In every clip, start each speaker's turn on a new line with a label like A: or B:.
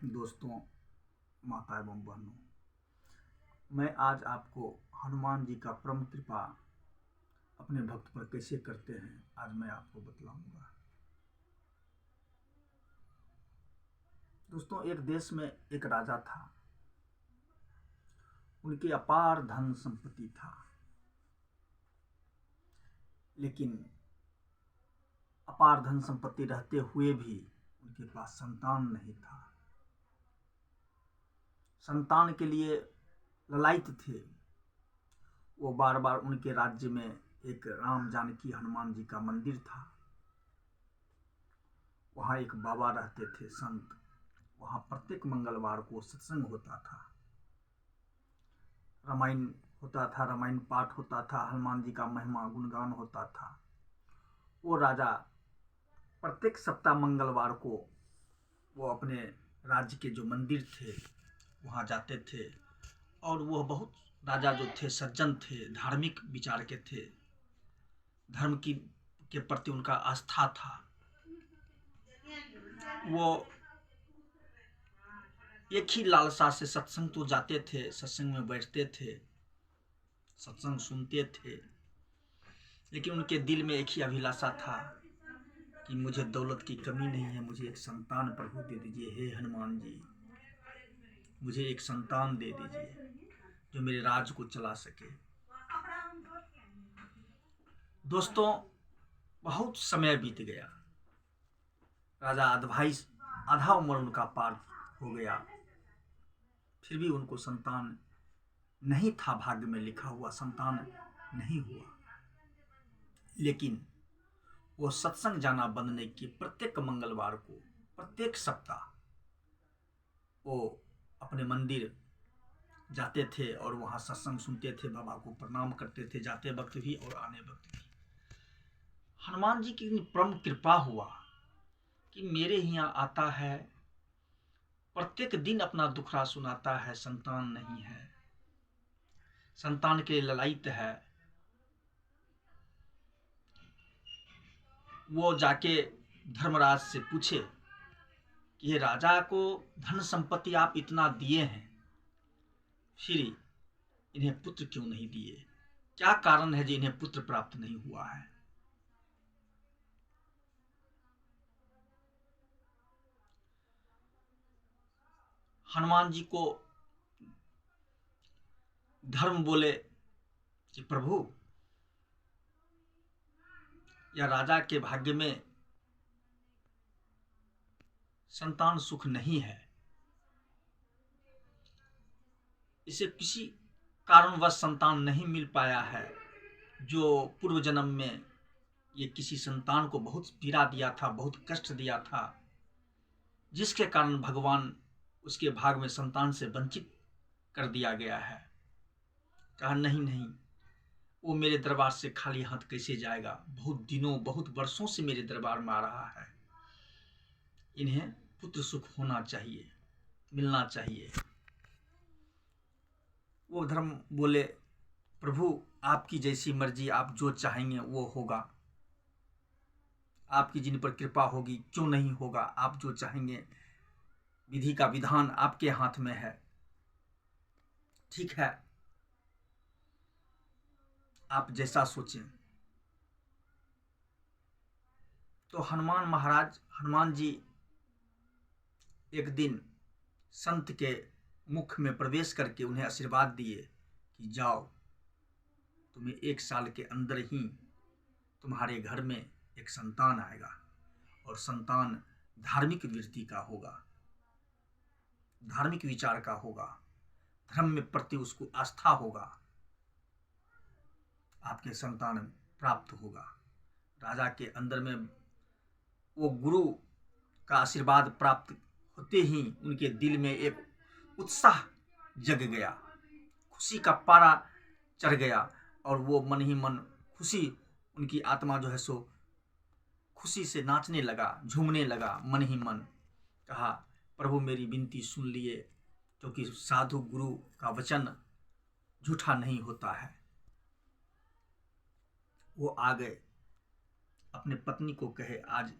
A: दोस्तों, माता एवं बहनों, मैं आज आपको हनुमान जी का परम कृपा अपने भक्त पर कैसे करते हैं आज मैं आपको बतलाऊंगा। दोस्तों, एक देश में एक राजा था। उनकी अपार धन संपत्ति था, लेकिन अपार धन संपत्ति रहते हुए भी उनके पास संतान नहीं था। संतान के लिए ललायित थे। वो बार बार उनके राज्य में एक राम जानकी हनुमान जी का मंदिर था। वहाँ एक बाबा रहते थे, संत। वहाँ प्रत्येक मंगलवार को सत्संग होता था, रामायण होता था, रामायण पाठ होता था, हनुमान जी का महिमा गुणगान होता था। वो राजा प्रत्येक सप्ताह मंगलवार को वो अपने राज्य के जो मंदिर थे वहाँ जाते थे। और वह बहुत राजा जो थे सज्जन थे, धार्मिक विचार के थे, धर्म के प्रति उनका आस्था था। वो एक ही लालसा से सत्संग तो जाते थे, सत्संग में बैठते थे, सत्संग सुनते थे, लेकिन उनके दिल में एक ही अभिलाषा था कि मुझे दौलत की कमी नहीं है, मुझे एक संतान प्रभु दे दीजिए। हे हनुमान जी, मुझे एक संतान दे दीजिए जो मेरे राज को चला सके। दोस्तों, बहुत समय बीत गया। राजा आधा उम्र उनका पार हो गया, फिर भी उनको संतान नहीं था। भाग्य में लिखा हुआ संतान नहीं हुआ। लेकिन वो सत्संग जाना बंद नहीं किए। प्रत्येक मंगलवार को, प्रत्येक सप्ताह वो अपने मंदिर जाते थे और वहाँ सत्संग सुनते थे, बाबा को प्रणाम करते थे, जाते वक्त भी और आने वक्त भी। हनुमान जी की परम कृपा हुआ कि मेरे यहाँ आता है, प्रत्येक दिन अपना दुखड़ा सुनाता है, संतान नहीं है, संतान के लिए ललायित है। वो जाके धर्मराज से पूछे कि ये राजा को धन संपत्ति आप इतना दिए हैं, फिर इन्हें पुत्र क्यों नहीं दिए? क्या कारण है जो इन्हें पुत्र प्राप्त नहीं हुआ है? हनुमान जी को धर्म बोले कि प्रभु, या राजा के भाग्य में संतान सुख नहीं है, इसे किसी कारणवश संतान नहीं मिल पाया है, जो पूर्व जन्म में ये किसी संतान को बहुत पीड़ा दिया था, बहुत कष्ट दिया था, जिसके कारण भगवान उसके भाग में संतान से वंचित कर दिया गया है। कहा नहीं, वो मेरे दरबार से खाली हाथ कैसे जाएगा? बहुत दिनों, बहुत वर्षों से मेरे दरबार में आ रहा है, इन्हें पुत्र सुख होना चाहिए, मिलना चाहिए। वो धर्म बोले, प्रभु आपकी जैसी मर्जी, आप जो चाहेंगे वो होगा, आपकी जिन पर कृपा होगी क्यों नहीं होगा, आप जो चाहेंगे, विधि का विधान आपके हाथ में है। ठीक है, आप जैसा सोचें। तो हनुमान जी एक दिन संत के मुख में प्रवेश करके उन्हें आशीर्वाद दिए कि जाओ, तुम्हें 1 साल के अंदर ही तुम्हारे घर में एक संतान आएगा, और संतान धार्मिक वृत्ति का होगा, धार्मिक विचार का होगा, धर्म में प्रति उसको आस्था होगा, आपके संतान प्राप्त होगा। राजा के अंदर में वो गुरु का आशीर्वाद प्राप्त होते ही उनके दिल में एक उत्साह जग गया, खुशी का पारा चढ़ गया, और वो मन ही मन खुशी, उनकी आत्मा जो है सो खुशी से नाचने लगा, झूमने लगा मन ही मन। कहा, प्रभु मेरी विनती सुन लिए, क्योंकि साधु गुरु का वचन झूठा नहीं होता है। वो आ गए, अपने पत्नी को कहे, आज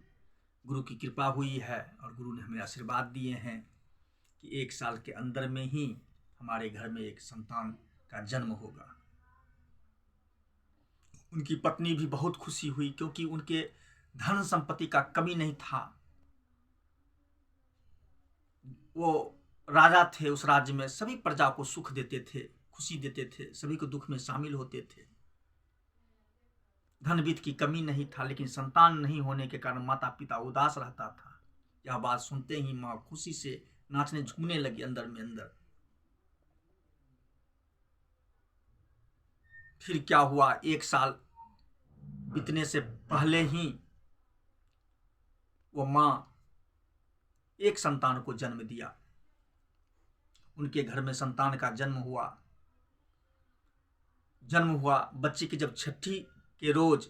A: गुरु की कृपा हुई है और गुरु ने हमें आशीर्वाद दिए हैं कि 1 साल के अंदर में ही हमारे घर में एक संतान का जन्म होगा। उनकी पत्नी भी बहुत खुशी हुई, क्योंकि उनके धन संपत्ति का कमी नहीं था। वो राजा थे, उस राज्य में सभी प्रजा को सुख देते थे, खुशी देते थे, सभी को दुख में शामिल होते थे। धन वित्त की कमी नहीं था, लेकिन संतान नहीं होने के कारण माता पिता उदास रहता था। यह बात सुनते ही माँ खुशी से नाचने झूमने लगी अंदर में अंदर। फिर क्या हुआ, 1 साल बीतने से पहले ही वो माँ एक संतान को जन्म दिया। उनके घर में संतान का जन्म हुआ। बच्चे की जब छठी के रोज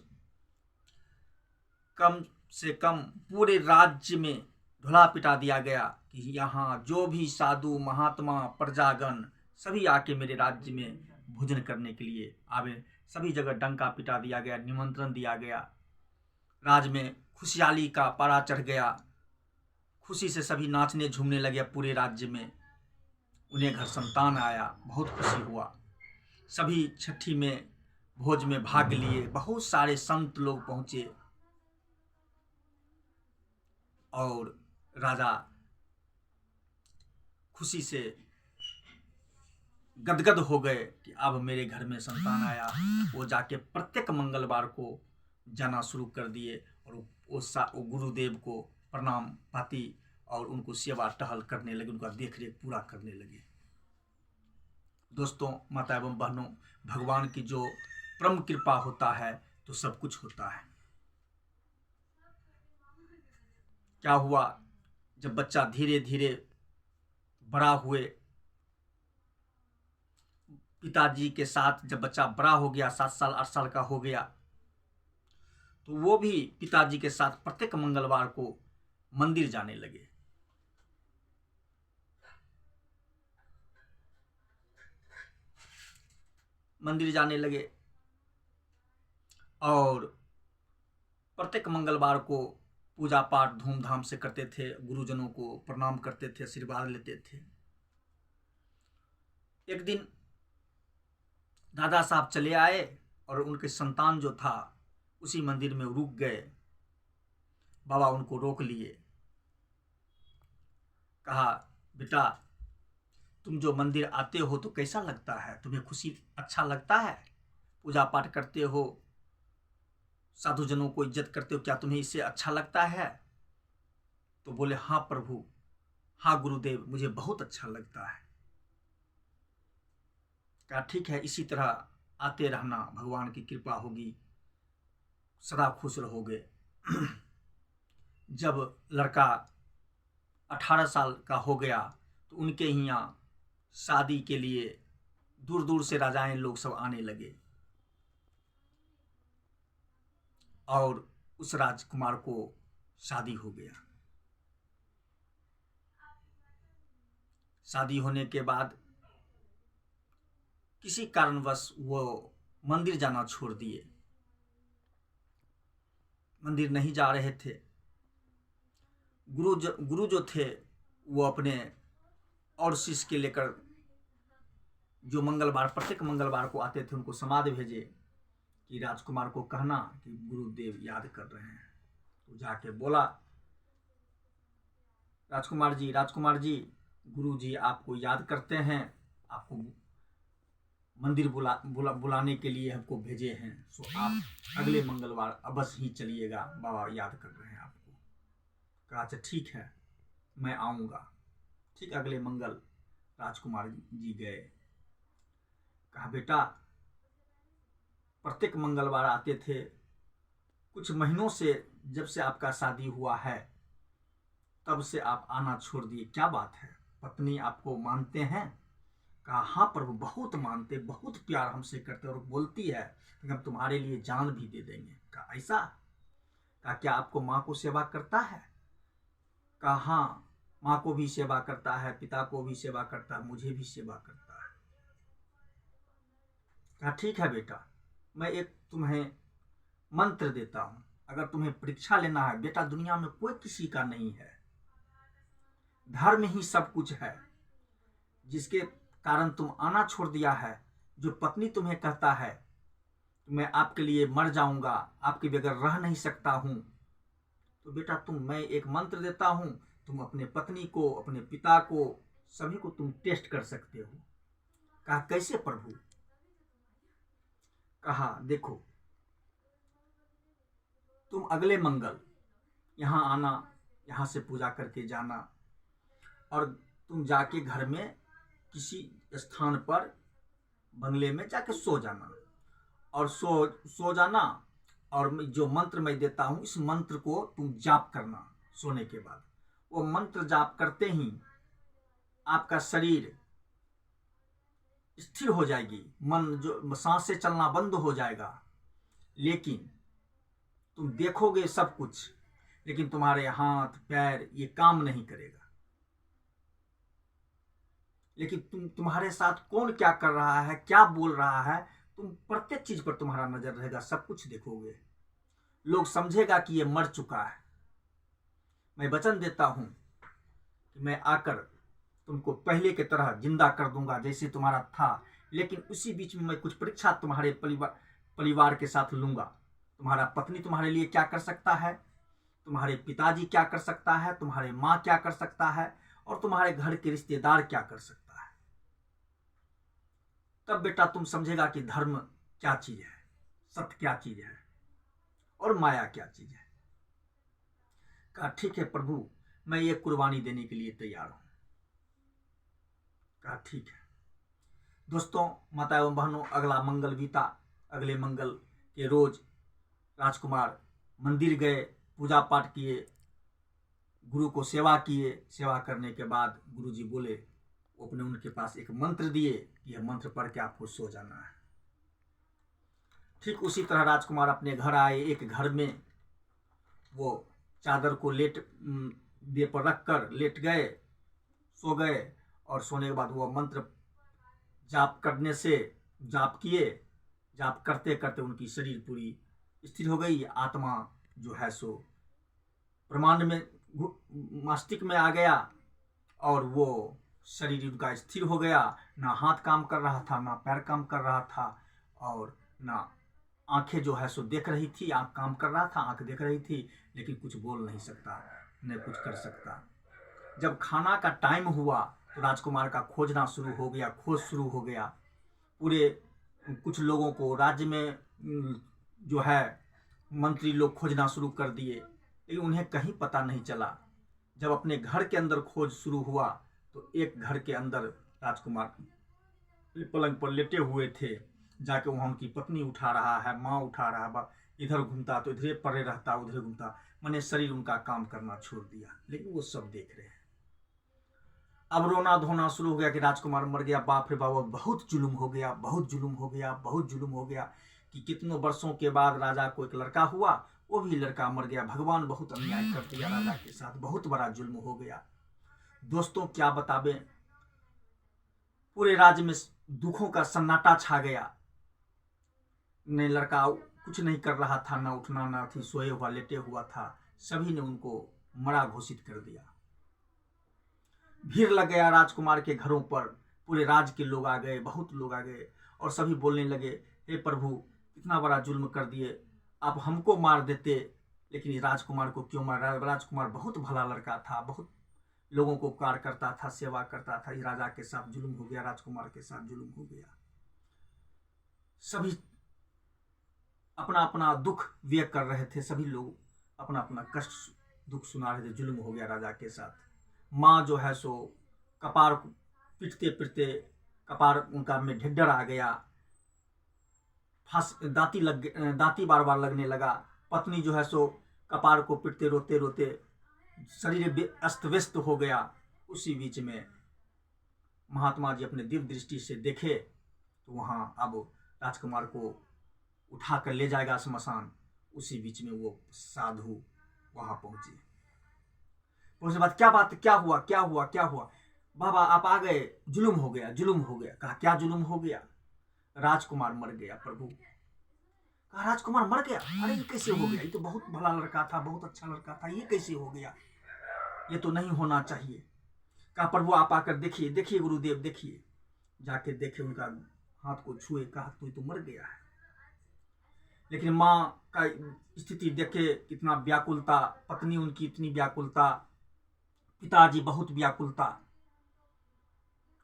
A: कम से कम पूरे राज्य में ढोला पिटा दिया गया कि यहाँ जो भी साधु महात्मा प्रजागण सभी आके मेरे राज्य में भोजन करने के लिए आवे। सभी जगह डंका पिटा दिया गया, निमंत्रण दिया गया। राज्य में खुशहाली का पारा चढ़ गया। खुशी से सभी नाचने झूमने लगे पूरे राज्य में। उन्हें घर संतान आया, बहुत खुशी हुआ। सभी छठी में भोज में भाग लिए, बहुत सारे संत लोग पहुंचे और राजा खुशी से गदगद हो गए कि अब मेरे घर में संतान आया। वो जाके प्रत्येक मंगलवार को जाना शुरू कर दिए और वो गुरुदेव को प्रणाम पाती और उनको सेवा टहल करने लगे, उनका देख रेख पूरा करने लगे। दोस्तों, माता एवं बहनों, भगवान की जो परम कृपा होता है तो सब कुछ होता है। क्या हुआ, जब बच्चा धीरे धीरे बड़ा हुए, पिताजी के साथ जब बच्चा बड़ा हो गया, 7 साल 8 साल का हो गया, तो वो भी पिताजी के साथ प्रत्येक मंगलवार को मंदिर जाने लगे। और प्रत्येक मंगलवार को पूजा पाठ धूमधाम से करते थे, गुरुजनों को प्रणाम करते थे, आशीर्वाद लेते थे। एक दिन दादा साहब चले आए और उनके संतान जो था उसी मंदिर में रुक गए। बाबा उनको रोक लिए, कहा, बेटा तुम जो मंदिर आते हो तो कैसा लगता है, तुम्हें खुशी अच्छा लगता है, पूजा पाठ करते हो, साधुजनों को इज्जत करते हो, क्या तुम्हें इससे अच्छा लगता है? तो बोले, हाँ प्रभु, हाँ गुरुदेव, मुझे बहुत अच्छा लगता है। कहा ठीक है, इसी तरह आते रहना, भगवान की कृपा होगी, सदा खुश रहोगे। जब लड़का 18 साल का हो गया तो उनके यहाँ शादी के लिए दूर दूर से राजाएं लोग सब आने लगे और उस राजकुमार को शादी हो गया। शादी होने के बाद किसी कारणवश वो मंदिर जाना छोड़ दिए, मंदिर नहीं जा रहे थे। गुरु जो थे वो अपने और शिष्य के लेकर जो प्रत्येक मंगलवार को आते थे उनको समाद भेजे कि राजकुमार को कहना कि गुरुदेव याद कर रहे हैं। तो जाके बोला, राजकुमार जी गुरु जी आपको याद करते हैं, आपको मंदिर बुलाने के लिए हमको भेजे हैं, सो आप अगले मंगलवार अवश्य ही चलिएगा, बाबा याद कर रहे हैं आपको। कहा अच्छा ठीक है, मैं आऊँगा। ठीक अगले मंगल राजकुमार जी गए। कहा बेटा प्रत्येक मंगलवार आते थे, कुछ महीनों से जब से आपका शादी हुआ है तब से आप आना छोड़ दिए, क्या बात है, पत्नी आपको मानते हैं? कहा हाँ प्रभु, बहुत मानते, बहुत प्यार हमसे करते और बोलती है कि हम तुम्हारे लिए जान भी दे देंगे। कहा ऐसा? कहा क्या आपको माँ को सेवा करता है? कहा हाँ, माँ को भी सेवा करता है, पिता को भी सेवा करता है, मुझे भी सेवा करता है। कहा ठीक है बेटा, मैं एक तुम्हें मंत्र देता हूँ, अगर तुम्हें परीक्षा लेना है बेटा, दुनिया में कोई किसी का नहीं है, धर्म ही सब कुछ है, जिसके कारण तुम आना छोड़ दिया है। जो पत्नी तुम्हें कहता है मैं आपके लिए मर जाऊंगा, आपके बगैर रह नहीं सकता हूं, तो बेटा मैं एक मंत्र देता हूं, तुम अपने पत्नी को, अपने पिता को, सभी को तुम टेस्ट कर सकते हो। कहा कैसे प्रभु? कहा देखो, तुम अगले मंगल यहाँ आना, यहाँ से पूजा करके जाना, और तुम जाके घर में किसी स्थान पर बंगले में जाके सो जाना, और सो जाना, और जो मंत्र मैं देता हूँ इस मंत्र को तुम जाप करना सोने के बाद। वो मंत्र जाप करते ही आपका शरीर स्थिर हो जाएगी, मन जो सांसें चलना बंद हो जाएगा, लेकिन तुम देखोगे सब कुछ, लेकिन तुम्हारे हाथ पैर ये काम नहीं करेगा। लेकिन तुम्हारे साथ कौन क्या कर रहा है, क्या बोल रहा है, तुम प्रत्येक चीज पर तुम्हारा नजर रहेगा, सब कुछ देखोगे। लोग समझेगा कि ये मर चुका है। मैं वचन देता हूं कि मैं आकर तुमको पहले की तरह जिंदा कर दूंगा जैसे तुम्हारा था, लेकिन उसी बीच में मैं कुछ परीक्षा तुम्हारे परिवार के साथ लूंगा। तुम्हारा पत्नी तुम्हारे लिए क्या कर सकता है, तुम्हारे पिताजी क्या कर सकता है, तुम्हारे माँ क्या कर सकता है, और तुम्हारे घर के रिश्तेदार क्या कर सकता है। तब बेटा तुम समझेगा कि धर्म क्या चीज है, सत्य क्या चीज है, और माया क्या चीज है। कहा ठीक है प्रभु, मैं ये कुर्बानी देने के लिए तैयार हूं। कहा ठीक है। दोस्तों, माता एवं बहनों, अगला मंगल बीता। अगले मंगल के रोज राजकुमार मंदिर गए, पूजा पाठ किए, गुरु को सेवा किए। सेवा करने के बाद गुरुजी बोले, वो अपने उनके पास एक मंत्र दिए, यह मंत्र पढ़ के आपको सो जाना है। ठीक उसी तरह राजकुमार अपने घर आए। एक घर में वो चादर को दे पर रख कर लेट गए, सो गए, और सोने के बाद वो मंत्र जाप करने से जाप किए। जाप करते करते उनकी शरीर पूरी स्थिर हो गई। आत्मा जो है सो ब्रह्मांड में, मस्तिष्क में आ गया, और वो शरीर उनका स्थिर हो गया। ना हाथ काम कर रहा था, ना पैर काम कर रहा था, और ना आंखें जो है सो देख रही थी। आंख काम कर रहा था, आंख देख रही थी, लेकिन कुछ बोल नहीं सकता, न कुछ कर सकता। जब खाना का टाइम हुआ तो राजकुमार का खोजना शुरू हो गया, खोज शुरू हो गया। पूरे कुछ लोगों को राज्य में जो है मंत्री लोग खोजना शुरू कर दिए, लेकिन उन्हें कहीं पता नहीं चला। जब अपने घर के अंदर खोज शुरू हुआ तो एक घर के अंदर राजकुमार पलंग पर लेटे हुए थे। जाके वहाँ उनकी पत्नी उठा रहा है, माँ उठा रहा है, इधर घूमता तो इधर पड़े रहता, उधर घूमता, मैंने शरीर उनका काम करना छोड़ दिया, लेकिन वो सब देख रहे हैं। अब रोना धोना शुरू हो गया कि राजकुमार मर गया। बाप रे बाप, बहुत जुल्म हो गया, बहुत जुल्म हो गया, बहुत जुल्म हो गया, कि कितनों वर्षों के बाद राजा को एक लड़का हुआ, वो भी लड़का मर गया। भगवान बहुत अन्याय कर दिया राजा के साथ, बहुत बड़ा जुल्म हो गया। दोस्तों क्या बतावे, पूरे राज्य में दुखों का सन्नाटा छा गया। ने लड़का कुछ नहीं कर रहा था, ना उठना ना थी, सोए हुआ लेटे हुआ था। सभी ने उनको मरा घोषित कर दिया। भीड़ लग गया राजकुमार के घरों पर, पूरे राज्य के लोग आ गए, बहुत लोग आ गए, और सभी बोलने लगे, हे प्रभु, इतना बड़ा जुल्म कर दिए, आप हमको मार देते, लेकिन राजकुमार को क्यों मार? राजकुमार बहुत भला लड़का था, बहुत लोगों को उपकार करता था, सेवा करता था। राजा के साथ जुल्म हो गया, राजकुमार के साथ जुल्म हो गया। सभी अपना अपना दुख व्यक्त कर रहे थे, सभी लोग अपना अपना कष्ट दुख सुना रहे थे। जुल्म हो गया राजा के साथ। माँ जो है सो कपार पीटते पीटते कपार उनका में ढिड्ढर आ गया, दांती बार बार लगने लगा। पत्नी जो है सो कपार को पीटते रोते रोते शरीर अस्त व्यस्त हो गया। उसी बीच में महात्मा जी अपने दिव्य दृष्टि से देखे तो वहाँ अब राजकुमार को उठा कर ले जाएगा श्मशान। उसी बीच में वो साधु वहाँ पहुंचे। उसके बाद क्या बात, क्या हुआ, क्या हुआ, क्या हुआ? बाबा आप आ गए, जुल्म हो गया, जुल्म हो गया। कहा क्या जुल्म हो गया? राजकुमार मर गया प्रभु। कहा राजकुमार मर गया? अरे ये कैसे हो गया? ये तो बहुत भला लड़का था, बहुत अच्छा लड़का था, ये कैसे हो गया? ये तो नहीं होना चाहिए। कहा प्रभु आप आकर देखिए, देखिए गुरुदेव देखिए। जाके देखे, उनका हाथ को छुए, कहा तो मर गया है। लेकिन माँ का स्थिति देखे, कितना व्याकुलता, पत्नी उनकी इतनी व्याकुलता, पिताजी बहुत व्याकुलता,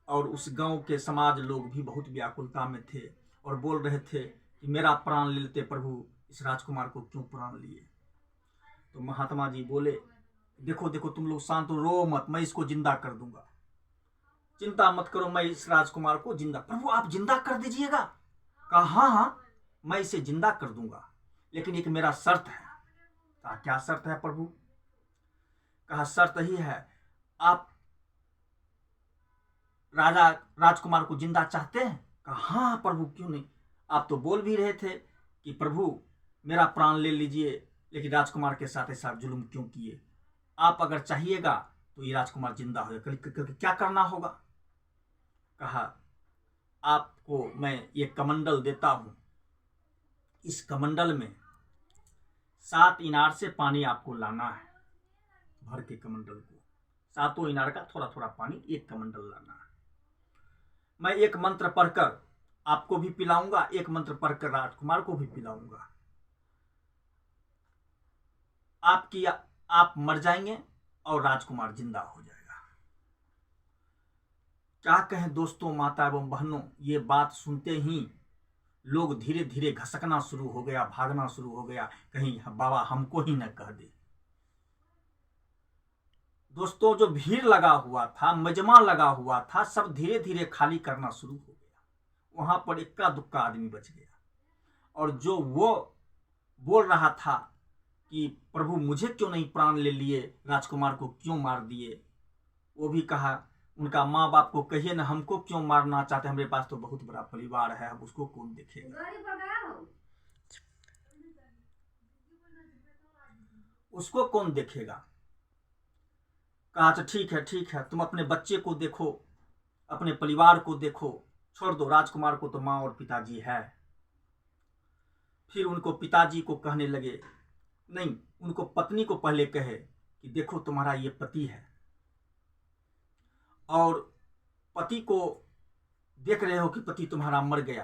A: और उस गांव के समाज लोग भी बहुत व्याकुलता में थे और बोल रहे थे कि मेरा प्राण ले लेते प्रभु, इस राजकुमार को क्यों प्राण लिए। तो महात्मा जी बोले देखो देखो तुम लोग शांत हो, रो मत, मैं इसको जिंदा कर दूंगा, चिंता मत करो, मैं इस राजकुमार को जिंदा। प्रभु आप जिंदा कर दीजिएगा। कहा हाँ हाँ मैं इसे जिंदा कर दूंगा, लेकिन एक मेरा शर्त है। कहा क्या शर्त है प्रभु। कहा शर्त ही है, आप राजकुमार को जिंदा चाहते हैं। कहा हाँ प्रभु क्यों नहीं, आप तो बोल भी रहे थे कि प्रभु मेरा प्राण ले लीजिए, लेकिन राजकुमार के साथ ऐसा जुल्म क्यों किए। आप अगर चाहिएगा तो ये राजकुमार जिंदा हो जाएगा। क्या करना होगा। कहा आपको मैं ये कमंडल देता हूं, इस कमंडल में 7 इनार से पानी आपको लाना है, भर के कमंडल को, 7 इनार का थोड़ा थोड़ा पानी एक कमंडल लाना है। मैं एक मंत्र पढ़कर आपको भी पिलाऊंगा, एक मंत्र पढ़कर राजकुमार को भी पिलाऊंगा। आप मर जाएंगे और राजकुमार जिंदा हो जाएगा। क्या कहें दोस्तों, माता एवं बहनों, ये बात सुनते ही लोग धीरे धीरे घसकना शुरू हो गया, भागना शुरू हो गया, कहीं बाबा हमको ही न कह दे। दोस्तों जो भीड़ लगा हुआ था, मजमा लगा हुआ था, सब धीरे धीरे खाली करना शुरू हो गया। वहां पर इक्का दुक्का आदमी बच गया, और जो वो बोल रहा था कि प्रभु मुझे क्यों नहीं प्राण ले लिए, राजकुमार को क्यों मार दिए, वो भी कहा उनका माँ बाप को कहिए ना, हमको क्यों मारना चाहते, हमारे पास तो बहुत बड़ा परिवार है, अब उसको कौन देखेगा, उसको कौन देखेगा। कहा अच्छा ठीक है तुम अपने बच्चे को देखो, अपने परिवार को देखो, छोड़ दो, राजकुमार को तो माँ और पिताजी है। फिर उनको पिताजी को कहने लगे, नहीं उनको पत्नी को पहले कहे कि देखो तुम्हारा ये पति है, और पति को देख रहे हो कि पति तुम्हारा मर गया,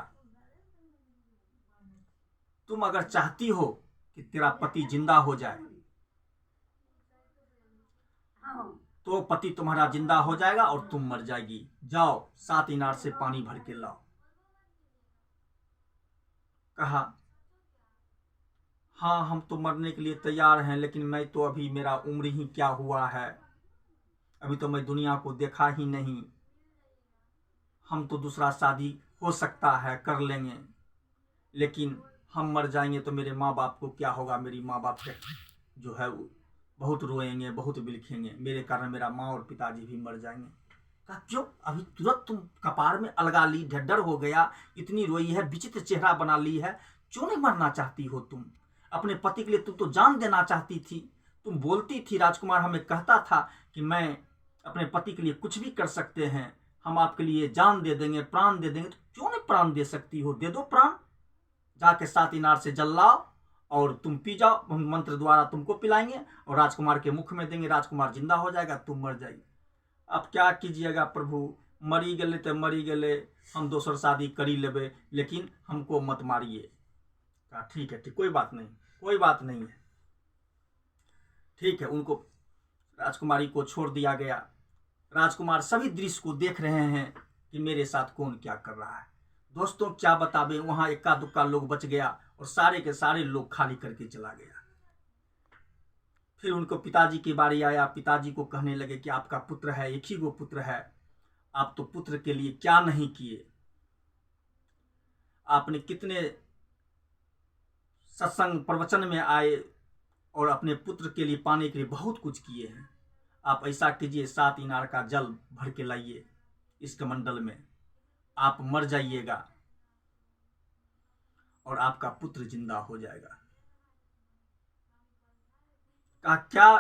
A: तुम अगर चाहती हो कि तेरा पति जिंदा हो जाए तो पति तुम्हारा जिंदा हो जाएगा और तुम मर जाएगी। जाओ 7 इनार से पानी भर के लाओ। कहा हाँ हम तो मरने के लिए तैयार हैं, लेकिन मैं तो अभी, मेरा उम्र ही क्या हुआ है, अभी तो मैं दुनिया को देखा ही नहीं, हम तो दूसरा शादी हो सकता है कर लेंगे, लेकिन हम मर जाएंगे तो मेरे माँ बाप को क्या होगा, मेरी माँ बाप जो है बहुत रोएंगे, बहुत बिलखेंगे, मेरे कारण मेरा माँ और पिताजी भी मर जाएंगे। कहा क्यों, अभी तुरंत तुम कपार में अलगा ली, ढड्डर हो गया, इतनी रोई है, विचित्र चेहरा बना ली है, क्यों नहीं मरना चाहती हो तुम, अपने पति के लिए तुम तो जान देना चाहती थी, तुम बोलती थी राजकुमार हमें कहता था कि मैं अपने पति के लिए कुछ भी कर सकते हैं, हम आपके लिए जान दे देंगे, प्राण दे देंगे, तो क्यों नहीं प्राण दे सकती हो, दे दो प्राण, जाके 7 इनार से जल लाओ और तुम पी जाओ, हम मंत्र द्वारा तुमको पिलाएंगे और राजकुमार के मुख में देंगे, राजकुमार जिंदा हो जाएगा, तुम मर जाएगी। अब क्या कीजिएगा प्रभु, मरी गले तो मरी गले, हम दोसर शादी करी लेबे, लेकिन हमको मत मारिए। कहा ठीक है, कोई बात नहीं, कोई बात नहीं है, ठीक है। उनको राजकुमारी को छोड़ दिया गया। राजकुमार सभी दृश्य को देख रहे हैं कि मेरे साथ कौन क्या कर रहा है। दोस्तों क्या बतावे, वहां इक्का दुक्का लोग बच गया और सारे के सारे लोग खाली करके चला गया। फिर उनको पिताजी की बारी आया, पिताजी को कहने लगे कि आपका पुत्र है, एक ही वो पुत्र है, आप तो पुत्र के लिए क्या नहीं किए, आपने कितने सत्संग प्रवचन में आए और अपने पुत्र के लिए पाने के लिए बहुत कुछ किए हैं, आप ऐसा कीजिए 7 इनार का जल भर के लाइए इस कमंडल में, आप मर जाइएगा और आपका पुत्र जिंदा हो जाएगा। कहा क्या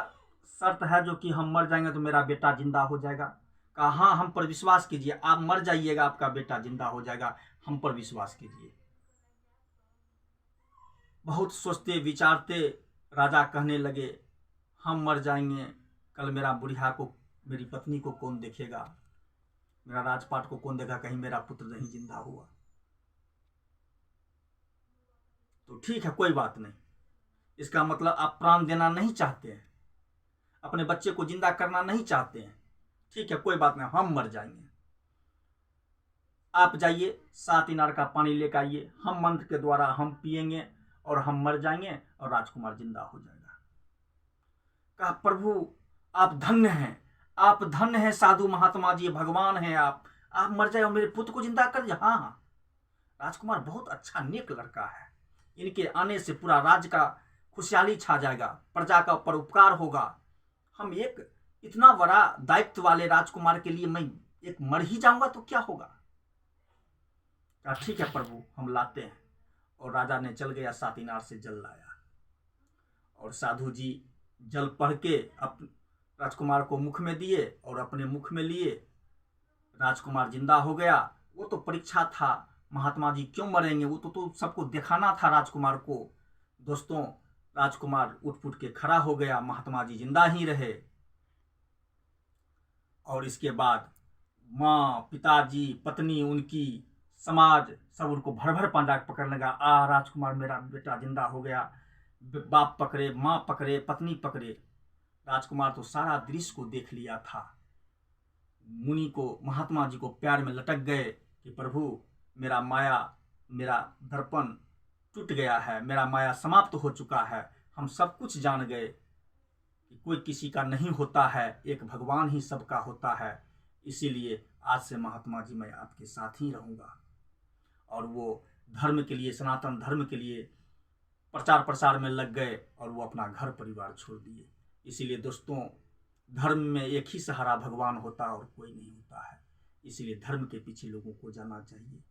A: शर्त है जो कि हम मर जाएंगे तो मेरा बेटा जिंदा हो जाएगा। कहा हाँ हम पर विश्वास कीजिए, आप मर जाइएगा आपका बेटा जिंदा हो जाएगा, हम पर विश्वास कीजिए। बहुत सोचते विचारते राजा कहने लगे हम मर जाएंगे, कल मेरा बुढ़िया को मेरी पत्नी को कौन देखेगा, मेरा राजपाट को कौन देखा, कहीं मेरा पुत्र नहीं जिंदा हुआ। तो ठीक है, कोई बात नहीं, इसका मतलब आप प्राण देना नहीं चाहते हैं, अपने बच्चे को जिंदा करना नहीं चाहते हैं। ठीक है, कोई बात नहीं, हम मर जाएंगे। आप जाइए 7 इनार का पानी लेकर आइए, हम मंत्र के द्वारा हम पिएंगे और हम मर जाएंगे और राजकुमार जिंदा हो जाएगा। कहा प्रभु आप धन्य हैं, आप धन्य हैं साधु महात्मा जी, भगवान हैं आप मर जाए और मेरे पुत्र को जिंदा कर। हाँ हाँ, राजकुमार बहुत अच्छा नेक लड़का है, इनके आने से पूरा राज्य का खुशहाली छा जाएगा, प्रजा का परोपकार होगा। हम एक इतना बड़ा दायित्व वाले राजकुमार के लिए मैं एक मर ही जाऊंगा तो क्या होगा। ठीक है प्रभु, हम लाते हैं। और राजा ने चल गया, 7 इनार से जल लाया और साधु जी जल पढ़ के राजकुमार को मुख में दिए और अपने मुख में लिए। राजकुमार जिंदा हो गया। वो तो परीक्षा था, महात्मा जी क्यों मरेंगे, वो तो सबको दिखाना था राजकुमार को। दोस्तों, राजकुमार उठ पुट के खड़ा हो गया, महात्मा जी जिंदा ही रहे। और इसके बाद माँ, पिताजी, पत्नी, उनकी समाज सब उनको भर भर पांजा पकड़ने लगा। राजकुमार मेरा बेटा जिंदा हो गया। बाप पकड़े, माँ पकड़े, पत्नी पकड़े। राजकुमार तो सारा दृश्य को देख लिया था। मुनि को, महात्मा जी को प्यार में लटक गए कि प्रभु मेरा माया, मेरा दर्पण टूट गया है, मेरा माया समाप्त हो चुका है। हम सब कुछ जान गए कि कोई किसी का नहीं होता है, एक भगवान ही सबका होता है। इसीलिए आज से महात्मा जी मैं आपके साथ ही रहूँगा। और वो धर्म के लिए, सनातन धर्म के लिए प्रचार प्रसार में लग गए और वो अपना घर परिवार छोड़ दिए। इसीलिए दोस्तों, धर्म में एक ही सहारा भगवान होता है और कोई नहीं होता है। इसीलिए धर्म के पीछे लोगों को जाना चाहिए।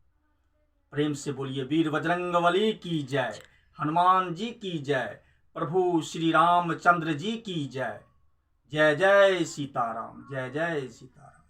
A: प्रेम से बोलिए वीर बजरंगबली की जय, हनुमान जी की जय, प्रभु श्री रामचंद्र जी की जय। जय जय सीताराम, जय जय सीताराम।